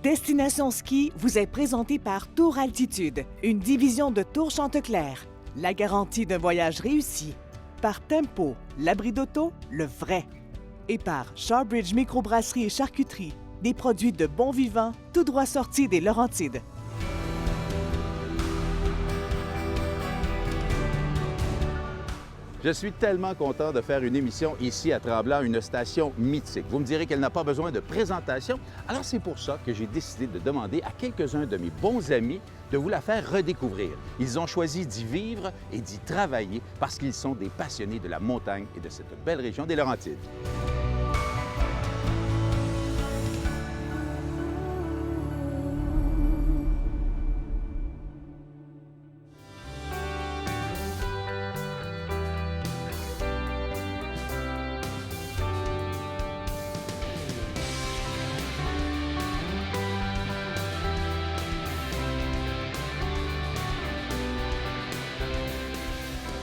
Destination Ski vous est présentée par Tour Altitude, une division de Tour Chanteclair. La garantie d'un voyage réussi. Par Tempo, l'abri d'auto, le vrai. Et par Shawbridge Microbrasserie et Charcuterie, des produits de bon vivant, tout droit sortis des Laurentides. Je suis tellement content de faire une émission ici à Tremblant, une station mythique. Vous me direz qu'elle n'a pas besoin de présentation, alors c'est pour ça que j'ai décidé de demander à quelques-uns de mes bons amis de vous la faire redécouvrir. Ils ont choisi d'y vivre et d'y travailler parce qu'ils sont des passionnés de la montagne et de cette belle région des Laurentides.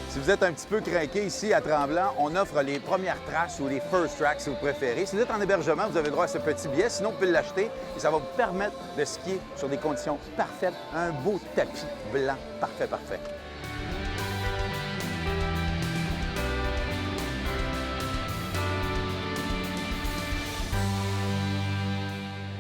Si vous êtes un petit peu craqué ici à Tremblant, on offre les premières traces ou les first tracks si vous préférez. Si vous êtes en hébergement, vous avez droit à ce petit billet. Sinon, vous pouvez l'acheter et ça va vous permettre de skier sur des conditions parfaites. Un beau tapis blanc. Parfait, parfait.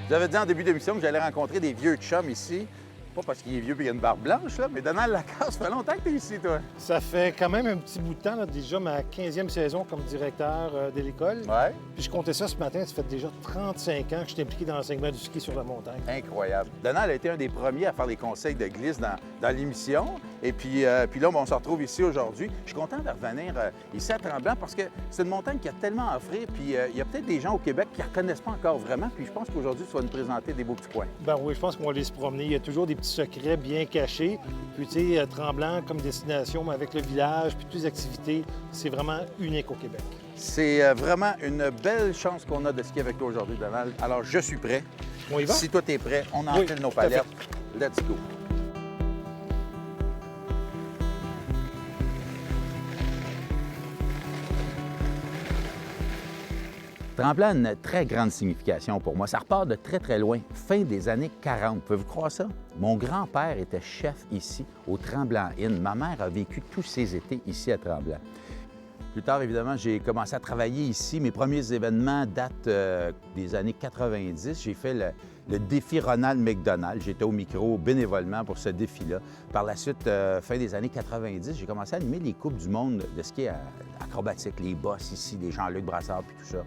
Je vous avais dit en début d'émission que j'allais rencontrer des vieux chums ici. Pas parce qu'il est vieux et qu'il a une barbe blanche, là, mais Donald Lacasse, ça fait longtemps que tu es ici, toi. Ça fait quand même un petit bout de temps, là, déjà ma 15e saison comme directeur de l'école. Ouais. Puis je comptais ça ce matin, ça fait déjà 35 ans que je suis impliqué dans l'enseignement du ski sur la montagne. Incroyable. Donald a été un des premiers à faire des conseils de glisse dans l'émission. Et puis là, on se retrouve ici aujourd'hui. Je suis content de revenir ici à Tremblant parce que c'est une montagne qui a tellement à offrir. Puis il y a peut-être des gens au Québec qui ne reconnaissent pas encore vraiment. Puis je pense qu'aujourd'hui, tu vas nous présenter des beaux petits coins. Ben oui, je pense qu'on va aller se promener. Il y a toujours des petits secrets bien cachés. Puis tu sais, Tremblant comme destination, mais avec le village, puis toutes les activités, c'est vraiment unique au Québec. C'est vraiment une belle chance qu'on a de skier avec toi aujourd'hui, Donald. Alors, je suis prêt. On y va? Si toi, t'es prêt, on enfile nos tout à fait. palettes. Let's go. Tremblant a une très grande signification pour moi. Ça repart de très, très loin, fin des années 40. Pouvez-vous croire ça? Mon grand-père était chef ici, au Tremblant Inn. Ma mère a vécu tous ses étés ici à Tremblant. Plus tard, évidemment, j'ai commencé à travailler ici. Mes premiers événements datent des années 90. J'ai fait le défi Ronald McDonald. J'étais au micro bénévolement pour ce défi-là. Par la suite, fin des années 90, j'ai commencé à animer les Coupes du monde de ski acrobatique, les bosses ici, les Jean-Luc Brassard, puis tout ça.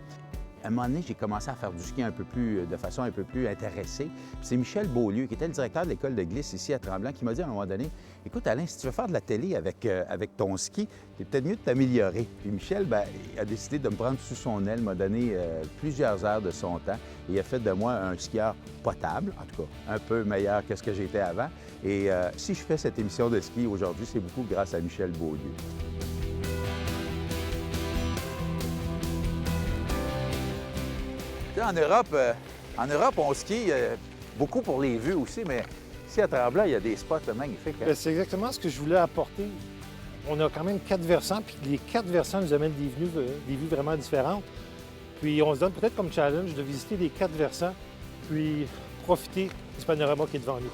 À un moment donné, j'ai commencé à faire du ski de façon un peu plus intéressée. Puis c'est Michel Beaulieu, qui était le directeur de l'école de glisse ici à Tremblant, qui m'a dit à un moment donné, « Écoute, Alain, si tu veux faire de la télé avec ton ski, c'est peut-être mieux de t'améliorer. » Puis Michel a décidé de me prendre sous son aile, m'a donné plusieurs heures de son temps et il a fait de moi un skieur potable, en tout cas un peu meilleur que ce que j'étais avant. Et si je fais cette émission de ski aujourd'hui, c'est beaucoup grâce à Michel Beaulieu. En Europe, on skie beaucoup pour les vues aussi, mais ici à Tremblant, il y a des spots magnifiques. Hein? C'est exactement ce que je voulais apporter. On a quand même 4 versants, puis les 4 versants nous amènent des vues vraiment différentes. Puis on se donne peut-être comme challenge de visiter les 4 versants, puis profiter du panorama qui est devant nous.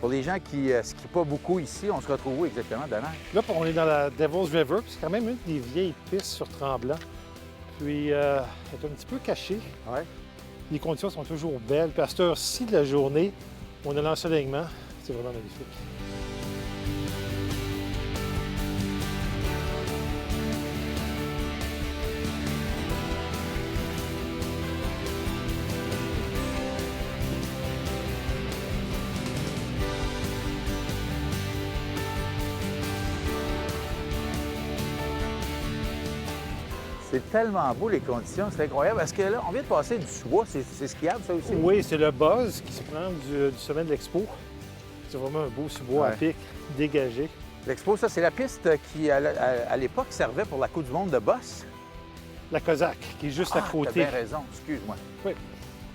Pour les gens qui ne skient pas beaucoup ici, on se retrouve où exactement, Donald? Là, on est dans la Devil's River, puis c'est quand même une des vieilles pistes sur Tremblant. Puis, elle est un petit peu cachée. Ouais. Les conditions sont toujours belles. Puis à cette heure-ci de la journée, on a l'ensoleillement. C'est vraiment magnifique. C'est tellement beau, les conditions, c'est incroyable. Est-ce que là, on vient de passer du sous-bois, c'est skiable, ça aussi? Oui, c'est le buzz qui se prend du sommet de l'Expo. C'est vraiment un beau sous-bois à pic, dégagé. L'Expo, ça, c'est la piste qui, à l'époque, servait pour la Coupe du monde de boss. La Cosaque, qui est juste à T'as côté. bien raison, excuse-moi. Oui.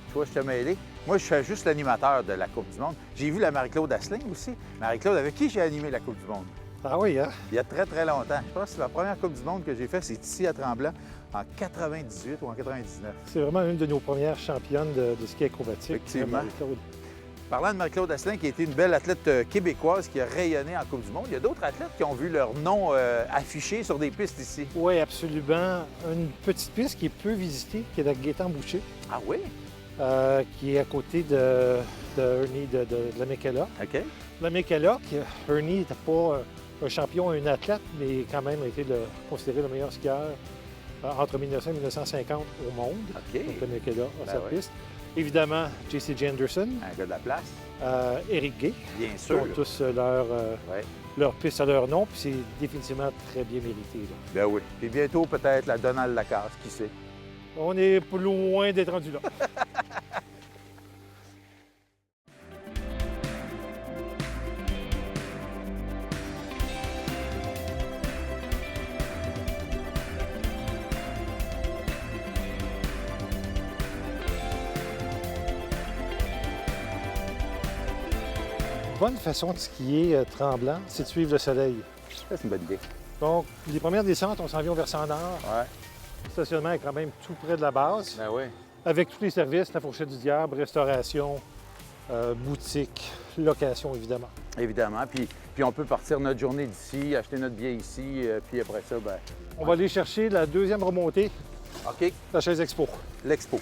Tu vois, je te mêlé. Moi, je suis juste l'animateur de la Coupe du monde. J'ai vu la Marie-Claude Asselin aussi. Marie-Claude, avec qui j'ai animé la Coupe du monde? Ah oui, hein? Il y a très, très longtemps. Je pense que c'est la première Coupe du monde que j'ai faite, c'est ici à Tremblant, en 98 ou en 99. C'est vraiment une de nos premières championnes de ski acrobatique. Effectivement. Marie-Claude. Parlant de Marie-Claude Asselin, qui a été une belle athlète québécoise qui a rayonné en Coupe du monde, il y a d'autres athlètes qui ont vu leur nom affiché sur des pistes ici. Oui, absolument. Une petite piste qui est peu visitée, qui est la Gaétan-Boucher, Ah oui? qui est à côté de Ernie de la Mécala. OK. La Mécala, Ernie n'était pas un champion, un athlète, mais quand même a été considéré le meilleur skieur entre 1900 et 1950 au monde. OK. Donc, la Mécala a Ben sa oui. piste. Évidemment, J.C. Anderson, Un gars de la place, Eric Gay, bien qui sûr. ont tous Ouais. leur piste à leur nom, puis c'est définitivement très bien mérité, là. Ben oui. Puis bientôt, peut-être, la Donald Lacasse, qui sait? On est pas loin d'être rendu là. Bonne façon de skier Tremblant, c'est de suivre le soleil. Ça, c'est une bonne idée. Donc, les premières descentes, on s'en vient au versant nord. Ouais. Le stationnement est quand même tout près de la base, Ben oui. avec tous les services, la fourchette du diable, restauration, boutique, location, évidemment. Évidemment. Puis on peut partir notre journée d'ici, acheter notre billet ici, puis après ça, ben On va aller chercher la deuxième remontée, OK, la chaise expo. l'Expo.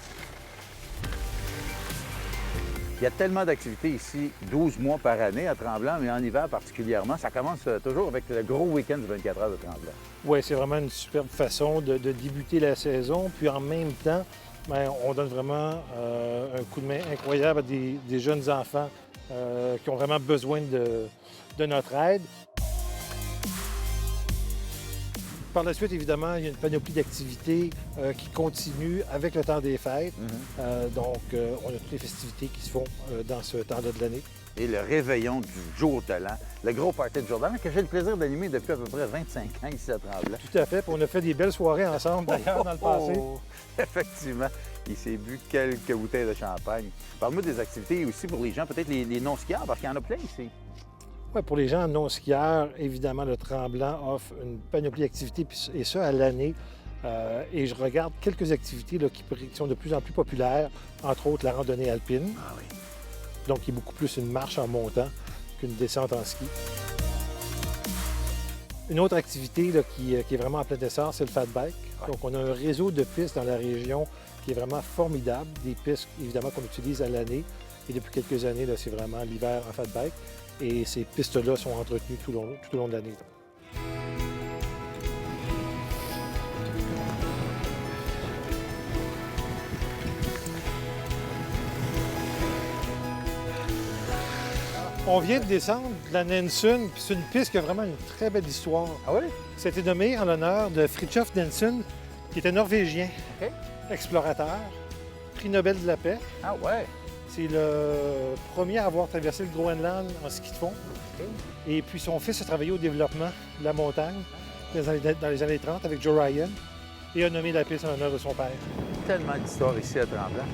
Il y a tellement d'activités ici, 12 mois par année à Tremblant, mais en hiver particulièrement. Ça commence toujours avec le gros week-end du 24 heures de Tremblant. Oui, c'est vraiment une superbe façon de débuter la saison. Puis en même temps, bien, on donne vraiment un coup de main incroyable à des jeunes enfants qui ont vraiment besoin de notre aide. Par la suite, évidemment, il y a une panoplie d'activités qui continuent avec le temps des fêtes. Donc, on a toutes les festivités qui se font dans ce temps-là de l'année. Et le réveillon du jour de l'an, le gros party de jour de l'an que j'ai le plaisir d'animer depuis à peu près 25 ans ici à Tremblant. Tout à fait. Puis on a fait des belles soirées ensemble, d'ailleurs, dans le passé. Oh, effectivement. Il s'est bu quelques bouteilles de champagne. Parle-moi des activités aussi pour les gens, peut-être les non-skieurs, parce qu'il y en a plein ici. Ouais, pour les gens non-skieurs, évidemment, le Tremblant offre une panoplie d'activités, et ça à l'année. Et je regarde quelques activités là, qui sont de plus en plus populaires, entre autres la randonnée alpine, Ah oui. donc qui est beaucoup plus une marche en montant qu'une descente en ski. Une autre activité là, qui est vraiment en plein essor, c'est le fat bike. Ouais. Donc, on a un réseau de pistes dans la région qui est vraiment formidable. Des pistes, évidemment, qu'on utilise à l'année. Et depuis quelques années, là, c'est vraiment l'hiver en fat bike. Et ces pistes-là sont entretenues tout au long de l'année. On vient de descendre de la Nansen, puis c'est une piste qui a vraiment une très belle histoire. Ah oui? C'était nommé en l'honneur de Fridtjof Nansen, qui était norvégien, OK. explorateur, prix Nobel de la paix. Ah ouais. C'est le premier à avoir traversé le Groenland en ski de fond. Et puis son fils a travaillé au développement de la montagne dans les années 30 avec Joe Ryan et a nommé la piste en l'honneur de son père. Tellement d'histoires ici à Tremblant.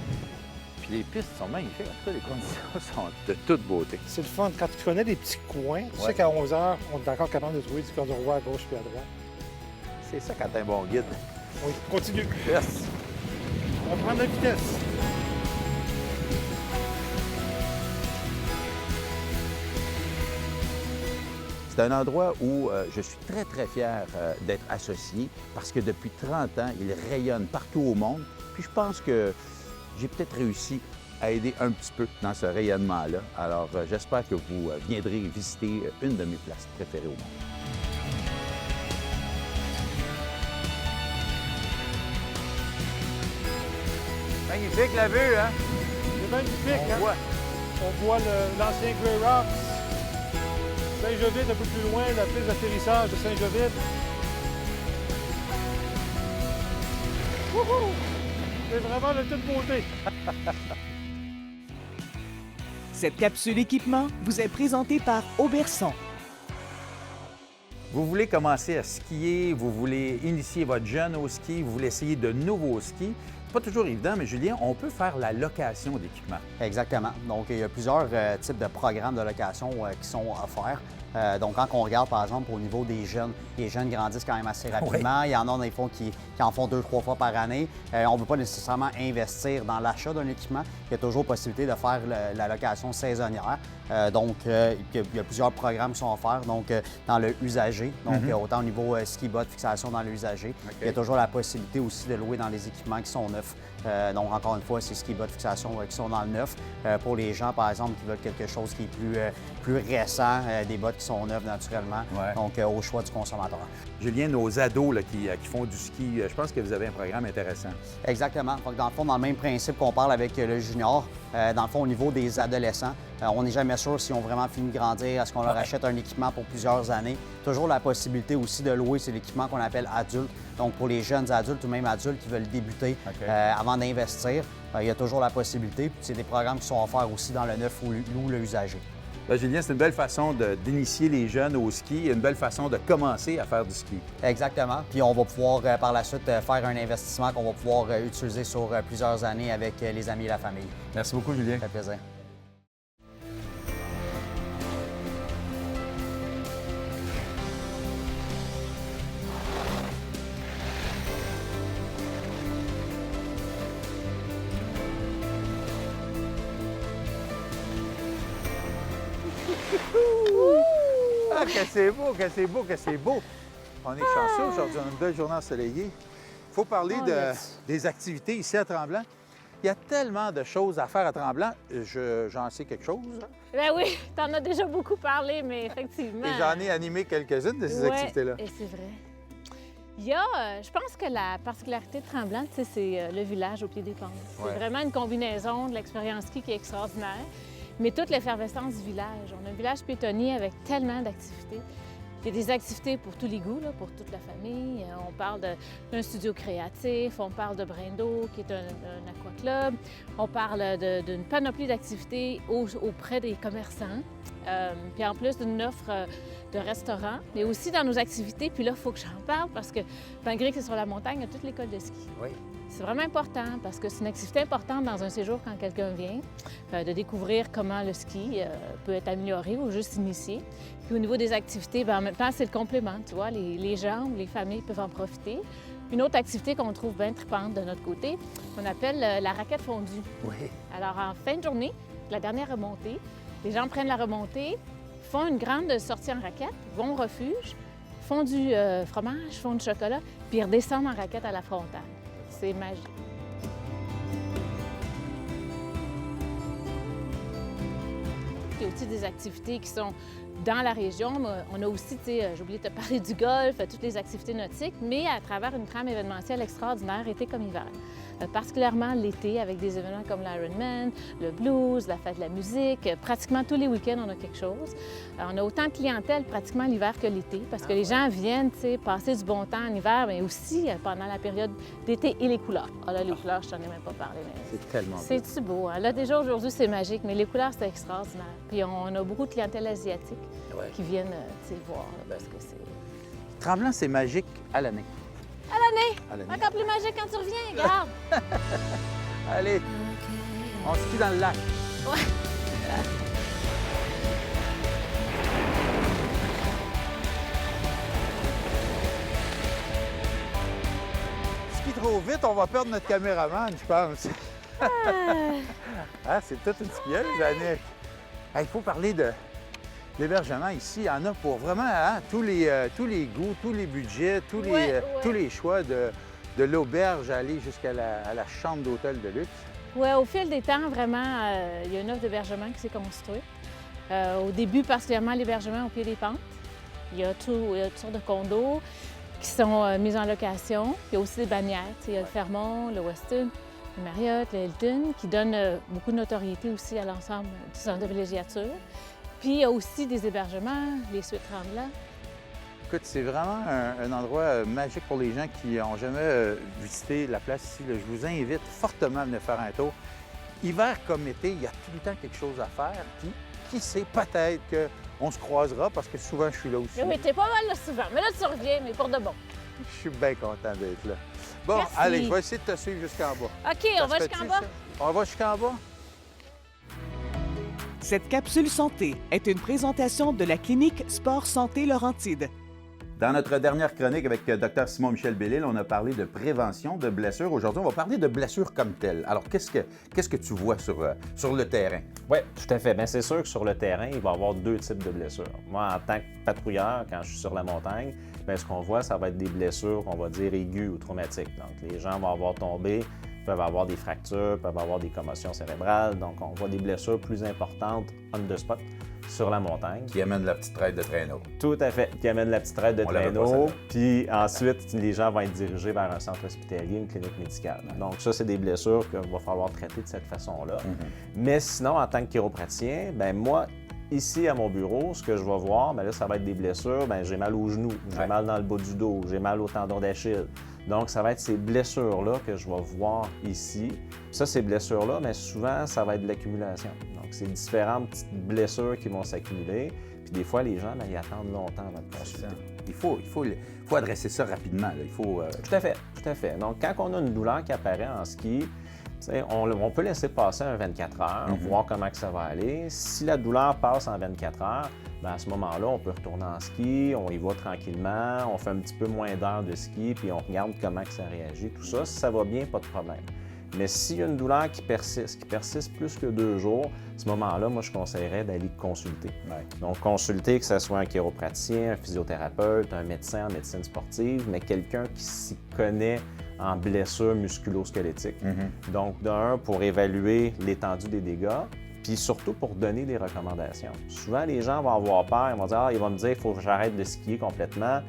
Puis les pistes sont magnifiques. En tout cas, les conditions sont de toute beauté. C'est le fun. Quand tu connais les petits coins, tu sais qu'à 11 h, on est encore capable de trouver du corps à gauche puis à droite. C'est ça quand t'as un bon guide. On continue. Yes. On prend de la vitesse. C'est un endroit où je suis très, très fier d'être associé parce que depuis 30 ans, il rayonne partout au monde. Puis je pense que j'ai peut-être réussi à aider un petit peu dans ce rayonnement-là. Alors, j'espère que vous viendrez visiter une de mes places préférées au monde. Magnifique la vue, hein? C'est magnifique, On hein? voit. On voit l'ancien Grey Rocks. Saint-Jovite, un peu plus loin, la piste d'atterrissage de Saint-Jovite. Wouhou! C'est vraiment de toute beauté. Cette capsule équipement vous est présentée par Auberson. Vous voulez commencer à skier, vous voulez initier votre jeune au ski, vous voulez essayer de nouveaux skis. C'est pas toujours évident, mais Julien, on peut faire la location d'équipement. Exactement. Donc, il y a plusieurs types de programmes de location qui sont offerts. Donc, quand on regarde, par exemple, au niveau des jeunes, les jeunes grandissent quand même assez rapidement. Oui. Il y en a des fois qui en font 2-3 fois par année. On ne veut pas nécessairement investir dans l'achat d'un équipement. Il y a toujours possibilité de faire la location saisonnière. Donc, il y a plusieurs programmes qui sont offerts. Donc, dans le usager, donc autant au niveau ski, bottes, fixation dans le usager. Okay. Il y a toujours la possibilité aussi de louer dans les équipements qui sont neufs. Donc, encore une fois, c'est ski, bottes, fixation qui sont dans le neuf. Pour les gens, par exemple, qui veulent quelque chose qui est plus récent, des bottes qui sont neuves naturellement, donc au choix du consommateur. Julien, nos ados là, qui font du ski, je pense que vous avez un programme intéressant. Exactement. Donc, dans le fond, dans le même principe qu'on parle avec le junior, dans le fond, au niveau des adolescents, on n'est jamais sûr s'ils ont vraiment fini de grandir, est-ce qu'on leur achète un équipement pour plusieurs années. Toujours la possibilité aussi de louer, c'est l'équipement qu'on appelle adulte. Donc, pour les jeunes adultes ou même adultes qui veulent débuter avant d'investir, il y a toujours la possibilité. Puis, c'est des programmes qui sont offerts aussi dans le neuf ou le usager. Bien, Julien, c'est une belle façon d'initier les jeunes au ski et une belle façon de commencer à faire du ski. Exactement. Puis on va pouvoir par la suite faire un investissement qu'on va pouvoir utiliser sur plusieurs années avec les amis et la famille. Merci beaucoup, Julien. Ça fait plaisir. Ah, que c'est beau, que c'est beau, que c'est beau! On est chanceux aujourd'hui, on a une belle journée ensoleillée. Il faut parler des activités ici à Tremblant. Il y a tellement de choses à faire à Tremblant. J'en sais quelque chose. Ben oui, t'en as déjà beaucoup parlé, mais effectivement... Et j'en ai animé quelques-unes de ces activités-là. Et c'est vrai. Il y a, je pense que la particularité de Tremblant, c'est le village au pied des pentes. C'est vraiment une combinaison de l'expérience ski qui est extraordinaire. Mais toute l'effervescence du village. On a un village piétonnier avec tellement d'activités. Il y a des activités pour tous les goûts, là, pour toute la famille. On parle d'un studio créatif, on parle de Brin d'eau, qui est un aquaclub. On parle d'une panoplie d'activités auprès des commerçants. Puis en plus d'une offre de restaurants, mais aussi dans nos activités. Puis là, il faut que j'en parle parce que malgré que c'est sur la montagne, il y a toute l'école de ski. Oui. C'est vraiment important parce que c'est une activité importante dans un séjour quand quelqu'un vient, de découvrir comment le ski peut être amélioré ou juste initié. Puis au niveau des activités, bien, en même temps, c'est le complément, tu vois, les gens ou les familles peuvent en profiter. Une autre activité qu'on trouve bien trippante de notre côté, qu'on appelle la raquette fondue. Oui. Alors, en fin de journée, la dernière remontée, les gens prennent la remontée, font une grande sortie en raquette, vont au refuge, font du fromage, font du chocolat, puis redescendent en raquette à la frontale. C'est magique. Il y a aussi des activités qui sont dans la région. On a aussi, j'ai oublié de te parler du golf, toutes les activités nautiques, mais à travers une trame événementielle extraordinaire, été comme hiver. Particulièrement l'été, avec des événements comme l'Ironman, le blues, la fête de la musique. Pratiquement tous les week-ends, on a quelque chose. On a autant de clientèle pratiquement l'hiver que l'été, parce que les gens viennent passer du bon temps en hiver, mais aussi pendant la période d'été et les couleurs. Ah là, les couleurs, je t'en ai même pas parlé. Mais c'est tellement beau. C'est-tu beau? Hein? Là, déjà, aujourd'hui, c'est magique, mais les couleurs, c'est extraordinaire. Puis on a beaucoup de clientèle asiatique qui viennent le voir, là, parce que c'est... Tremblant, c'est magique à l'année. À l'année! Encore plus magique quand tu reviens, regarde! Allez, on skie dans le lac. Ouais. Skie trop vite, on va perdre notre caméraman, je pense. Ah, c'est toute une skieuse, Annick. Il faut parler de l'hébergement ici. Il y en a pour vraiment tous les goûts, tous les budgets, tous les choix de l'auberge à aller jusqu'à la chambre d'hôtel de luxe. Oui, au fil des temps, vraiment, il y a une offre d'hébergement qui s'est construite. Au début, particulièrement l'hébergement au pied des pentes. Il y a toutes sortes de condos qui sont mis en location. Il y a aussi des bannières. Il y a le Fairmont, le Westin, le Marriott, le Hilton, qui donnent beaucoup de notoriété aussi à l'ensemble du centre de villégiature. Puis il y a aussi des hébergements, les suites Tremblant. Écoute, c'est vraiment un endroit magique pour les gens qui n'ont jamais visité la place ici. Là, je vous invite fortement à venir faire un tour. Hiver comme été, il y a tout le temps quelque chose à faire. Puis qui sait, peut-être qu'on se croisera parce que souvent je suis là aussi. Oui, t'es pas mal là souvent. Mais là, tu reviens, mais pour de bon. Je suis bien content d'être là. Bon, Merci. allez, je vais essayer de te suivre jusqu'en bas. OK, on va jusqu'en bas. On va jusqu'en bas? Cette capsule santé est une présentation de la clinique Sport Santé Laurentide. Dans notre dernière chronique avec Dr Simon-Michel Bellil, on a parlé de prévention de blessures. Aujourd'hui, on va parler de blessures comme telles. Alors, qu'est-ce que tu vois sur le terrain? Oui, tout à fait. Bien, c'est sûr que sur le terrain, il va y avoir 2 types de blessures. Moi, en tant que patrouilleur, quand je suis sur la montagne, bien, ce qu'on voit, ça va être des blessures qu'on va dire aiguës ou traumatiques. Donc, les gens vont avoir tombé, peuvent avoir des fractures, peuvent avoir des commotions cérébrales. Donc, on voit des blessures plus importantes on the spot sur la montagne. Qui amène la petite traite de traîneau. Tout à fait, qui amène la petite traite de On l'avait pas, traîneau. celle-là. Puis ensuite, les gens vont être dirigés vers un centre hospitalier, une clinique médicale. Donc ça, c'est des blessures qu'il va falloir traiter de cette façon-là. Mais sinon, en tant que chiropraticien, bien moi, ici à mon bureau, ce que je vais voir, bien là, ça va être des blessures. Bien, j'ai mal au genou, j'ai mal dans le bas du dos, j'ai mal au tendon d'Achille. Donc, ça va être ces blessures-là que je vais voir ici. Ça, ces blessures-là, mais souvent, ça va être de l'accumulation. Donc, c'est différentes petites blessures qui vont s'accumuler. Puis des fois, les gens, bien, ils attendent longtemps avant de consulter. Il faut adresser ça rapidement. Là. Il faut, Tout à fait, tout à fait. Donc, quand on a une douleur qui apparaît en ski, on peut laisser passer un 24 heures, voir comment que ça va aller. Si la douleur passe en 24 heures, bien, à ce moment-là, on peut retourner en ski, on y va tranquillement, on fait un petit peu moins d'heures de ski, puis on regarde comment que ça réagit. Tout ça, si ça va bien, pas de problème. Mais s'il y a une douleur qui persiste plus que 2 jours, à ce moment-là, moi, je conseillerais d'aller consulter. Ouais. Donc, consulter, que ce soit un chiropraticien, un physiothérapeute, un médecin en médecine sportive, mais quelqu'un qui s'y connaît en blessures musculo-squelettiques. Donc, d'un, pour évaluer l'étendue des dégâts, puis surtout pour donner des recommandations. Souvent, les gens vont avoir peur, ils vont dire « Ah, il va me dire qu'il faut que j'arrête de skier complètement ».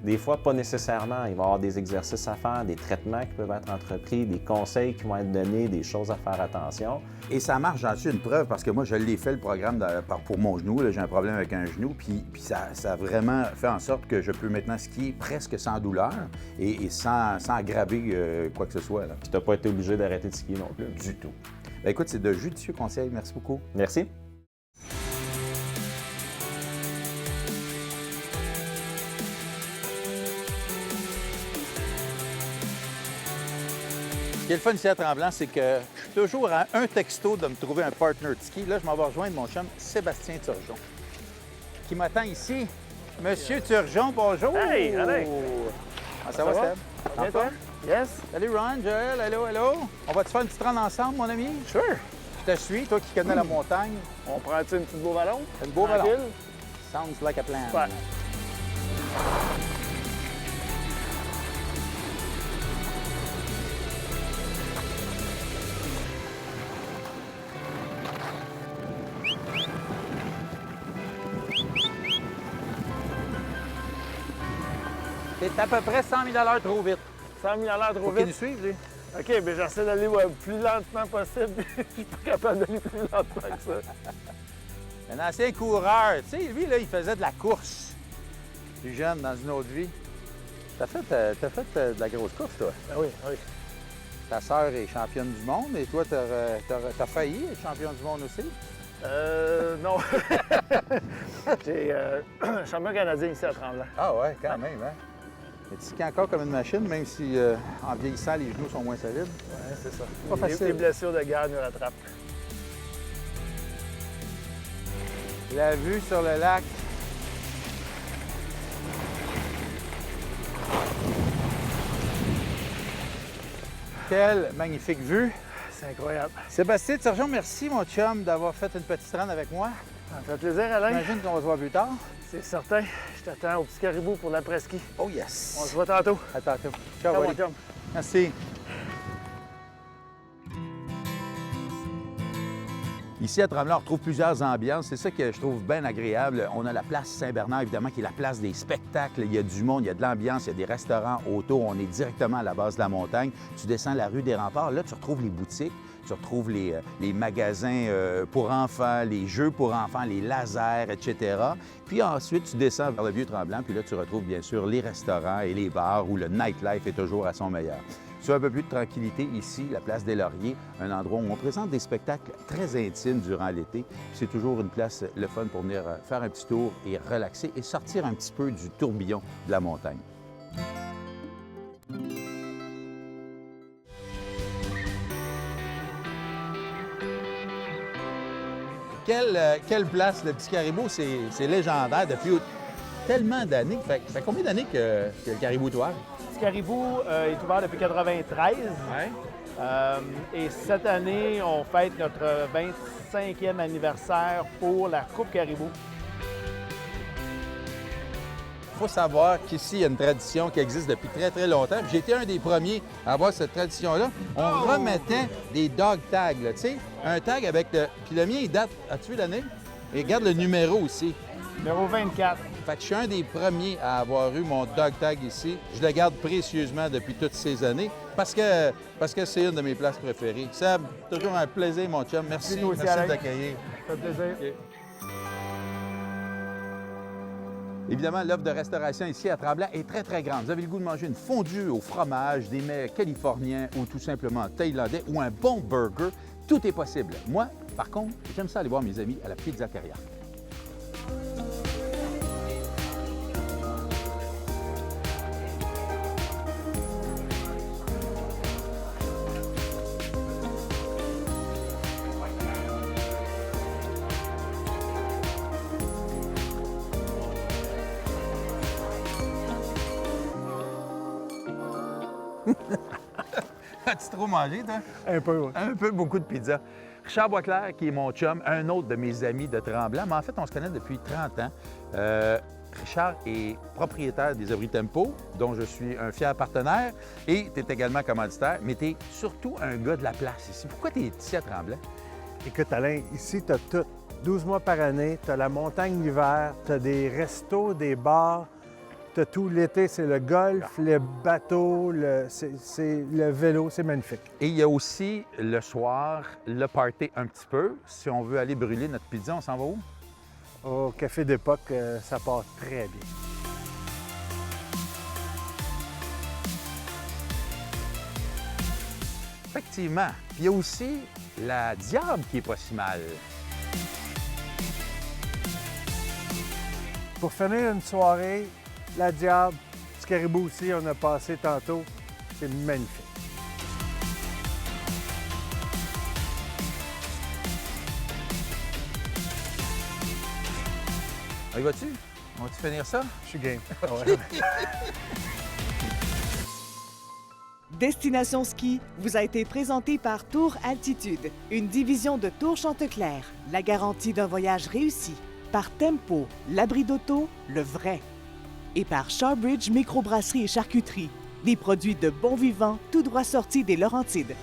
Des fois, pas nécessairement. Il va y avoir des exercices à faire, des traitements qui peuvent être entrepris, des conseils qui vont être donnés, des choses à faire attention. Et ça marche, j'en suis une preuve, parce que moi, je l'ai fait, le programme pour mon genou. J'ai un problème avec un genou, puis ça a vraiment fait en sorte que je peux maintenant skier presque sans douleur et sans aggraver quoi que ce soit. Là. Puis tu n'as pas été obligé d'arrêter de skier non plus. Du tout. Bien, écoute, c'est de judicieux conseils. Merci beaucoup. Merci. Ce qui est le fun ici à Tremblant, c'est que je suis toujours à un texto de me trouver un partner de ski. Là, je m'en vais rejoindre mon chum Sébastien Turgeon, qui m'attend ici. Monsieur Turgeon, bonjour! Hey, Alain! Ah, ça va, Seb? En Bien, toi? forme? Yes? Salut Ron, Joël, hello, hello! On va-tu faire une petite run ensemble, mon ami? Sure! Je te suis, toi qui connais la montagne. On prend-tu une petite beau ballon? Un beau ballon. Tranquille? Sounds like a plan. Ouais. T'es à peu près 100 000 à l'heure trop vite. 100 000 à l'heure trop Faut qu'il nous vite. suive, lui. OK, bien j'essaie d'aller le plus lentement possible. Je suis pas capable d'aller plus lentement que ça. Un ancien coureur. Tu sais, lui, là, il faisait de la course. Plus jeune, dans une autre vie. T'as fait de la grosse course, toi. Ah oui, oui. Ta sœur est championne du monde et toi, t'as failli être championne du monde aussi. Non. J'ai champion canadien ici à Tremblant. Ah ouais, quand même, hein? Mais tu skis encore comme une machine, même si en vieillissant, les genoux sont moins solides. Oui, c'est ça. Pas facile. Les blessures de guerre nous rattrapent. La vue sur le lac. Quelle magnifique vue. C'est incroyable. Sébastien Turgeon, merci, mon chum, d'avoir fait une petite run avec moi. Ça me fait plaisir, Alain. J'imagine qu'on va se voir plus tard. C'est certain. Je t'attends au petit caribou pour l'après-ski. Oh yes! On se voit tantôt. À tantôt. Ciao, Ciao, mon buddy. chum. Merci. Ici, à Tremblant, on retrouve plusieurs ambiances. C'est ça que je trouve bien agréable. On a la place Saint-Bernard, évidemment, qui est la place des spectacles. Il y a du monde, il y a de l'ambiance, il y a des restaurants autour. On est directement à la base de la montagne. Tu descends la rue des Remparts. Là, tu retrouves les boutiques, tu retrouves les magasins pour enfants, les jeux pour enfants, les lasers, etc. Puis ensuite, tu descends vers le Vieux-Tremblant. Puis là, tu retrouves bien sûr les restaurants et les bars où le nightlife est toujours à son meilleur. Tu as un peu plus de tranquillité ici, la place des Lauriers, un endroit où on présente des spectacles très intimes durant l'été. C'est toujours une place le fun pour venir faire un petit tour et relaxer et sortir un petit peu du tourbillon de la montagne. Quelle place, le Petit Caribou, c'est légendaire depuis tellement d'années. Ça fait combien d'années que le Caribou est ouvert? Le Petit Caribou est ouvert depuis 1993. Et cette année, on fête notre 25e anniversaire pour la Coupe Caribou. Il faut savoir qu'ici, il y a une tradition qui existe depuis très, très longtemps. J'ai été un des premiers à avoir cette tradition-là. On remettait des dog tags, tu sais, un tag avec le... Puis le mien, il date... As-tu vu l'année? Et regarde le numéro aussi. Numéro 24. Fait que je suis un des premiers à avoir eu mon dog tag ici. Je le garde précieusement depuis toutes ces années parce que c'est une de mes places préférées. Seb, toujours un plaisir, mon chum. Merci, Nous aussi, merci de Alex. t'accueillir. Ça fait plaisir. OK. Évidemment, l'offre de restauration ici à Tremblant est très, très grande. Vous avez le goût de manger une fondue au fromage, des mets californiens ou tout simplement thaïlandais ou un bon burger, tout est possible. Moi, par contre, j'aime ça aller voir mes amis à la Pizzateria. As-tu trop mangé, toi? Un peu, oui. Un peu, beaucoup de pizza. Richard Boisclair, qui est mon chum, un autre de mes amis de Tremblant, mais en fait, on se connaît depuis 30 ans. Richard est propriétaire des Abris Tempo, dont je suis un fier partenaire, et tu es également commanditaire, mais tu es surtout un gars de la place ici. Pourquoi tu es ici à Tremblant? Écoute, Alain, ici, tu as tout. 12 mois par année, tu as la montagne l'hiver, tu as des restos, des bars, tu as tout l'été, c'est le golf, le bateau, c'est le vélo, c'est magnifique. Et il y a aussi le soir, le party un petit peu. Si on veut aller brûler notre pizza, on s'en va où? Au café d'époque, ça part très bien. Effectivement. Puis il y a aussi la Diable qui est pas si mal. Pour finir une soirée, la Diable, Petit Caribou aussi, on a passé tantôt, c'est magnifique. On y va-tu? On va-tu finir ça? Je suis game. Destination Ski vous a été présenté par Tour Altitude, une division de Tour Chanteclair, la garantie d'un voyage réussi. Par Tempo, l'abri d'auto, le vrai. Et par Shawbridge Microbrasserie et Charcuterie, des produits de bon vivant tout droit sortis des Laurentides.